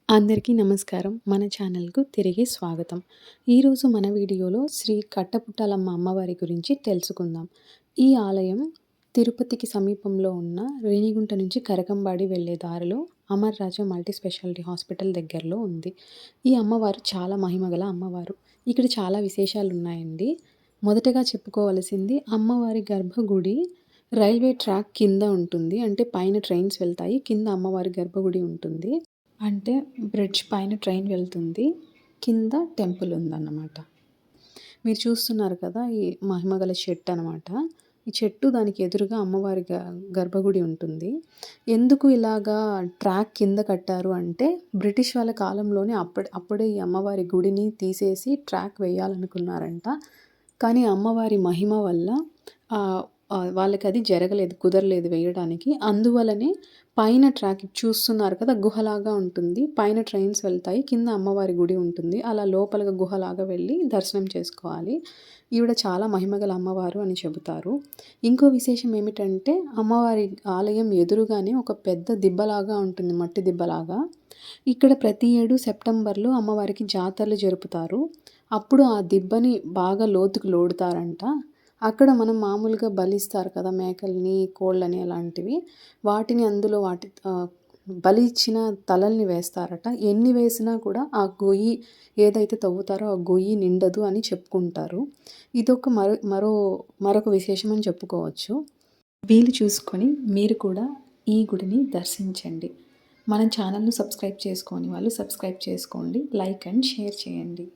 అందరికీ నమస్కారం. మన ఛానల్‌కు తిరిగి స్వాగతం. ఈరోజు మన వీడియోలో శ్రీ కట్టపుట్టాలమ్మ అమ్మవారి గురించి తెలుసుకుందాం. ఈ ఆలయం తిరుపతికి సమీపంలో ఉన్న రేణిగుంట నుంచి కరకంబాడి వెళ్ళే దారిలో అమర్ రాజా మల్టీ స్పెషాలిటీ హాస్పిటల్ దగ్గరలో ఉంది. ఈ అమ్మవారు చాలా మహిమగల అమ్మవారు. ఇక్కడ చాలా విశేషాలున్నాయండి. మొదటగా చెప్పుకోవాల్సింది అమ్మవారి గర్భగుడి రైల్వే ట్రాక్ కింద ఉంటుంది. అంటే పైన ట్రైన్స్ వెళ్తాయి. కింద అమ్మవారి గర్భగుడి ఉంటుంది. అంటే బ్రిడ్జ్ పైన ట్రైన్ వెళ్తుంది. కింద టెంపుల్ ఉందన్నమాట. మీరు చూస్తున్నారు కదా! ఈ మహిమగల చెట్టు అనమాట. ఈ చెట్టు దానికి ఎదురుగా అమ్మవారి గర్భగుడి ఉంటుంది. ఎందుకు ఇలాగా ట్రాక్ కింద కట్టారు అంటే బ్రిటిష్ వాళ్ళ కాలంలోనే అప్పుడే ఈ అమ్మవారి గుడిని తీసేసి ట్రాక్ వేయాలనుకున్నారంట. కానీ అమ్మవారి మహిమ వల్ల వాళ్ళకది జరగలేదు, కుదరలేదు వేయడానికి. అందువలనే పైన ట్రాక్ చూస్తున్నారు కదా! గుహలాగా ఉంటుంది. పైన ట్రైన్స్ వెళ్తాయి. కింద అమ్మవారి గుడి ఉంటుంది. అలా లోపలగా గుహలాగా వెళ్ళి దర్శనం చేసుకోవాలి. ఈవిడ చాలా మహిమగల అమ్మవారు అని చెబుతారు. ఇంకో విశేషం ఏమిటంటే అమ్మవారి ఆలయం ఎదురుగానే ఒక పెద్ద దిబ్బలాగా ఉంటుంది. మట్టి దిబ్బలాగా. ఇక్కడ ప్రతి ఏడు సెప్టెంబర్‌లో అమ్మవారికి జాతరలు జరుపుతారు. అప్పుడు ఆ దిబ్బని బాగా లోతుకు లోడుతారంట. అక్కడ మనం మామూలుగా బలిస్తారు కదా! మేకల్ని, కోళ్ళని అలాంటివి. వాటిని అందులో బలి ఇచ్చిన తలల్ని వేస్తారట. ఎన్ని వేసినా కూడా ఆ గొయ్యి ఏదైతే తవ్వుతారో ఆ గొయ్యి నిండదు అని చెప్పుకుంటారు. ఇదొక మరొక విశేషం అని చెప్పుకోవచ్చు. వీలు చూసుకొని మీరు కూడా ఈ గుడిని దర్శించండి. మన ఛానల్‌ను సబ్స్క్రైబ్ చేసుకోని వాళ్ళు సబ్స్క్రైబ్ చేసుకోండి. లైక్ అండ్ షేర్ చేయండి.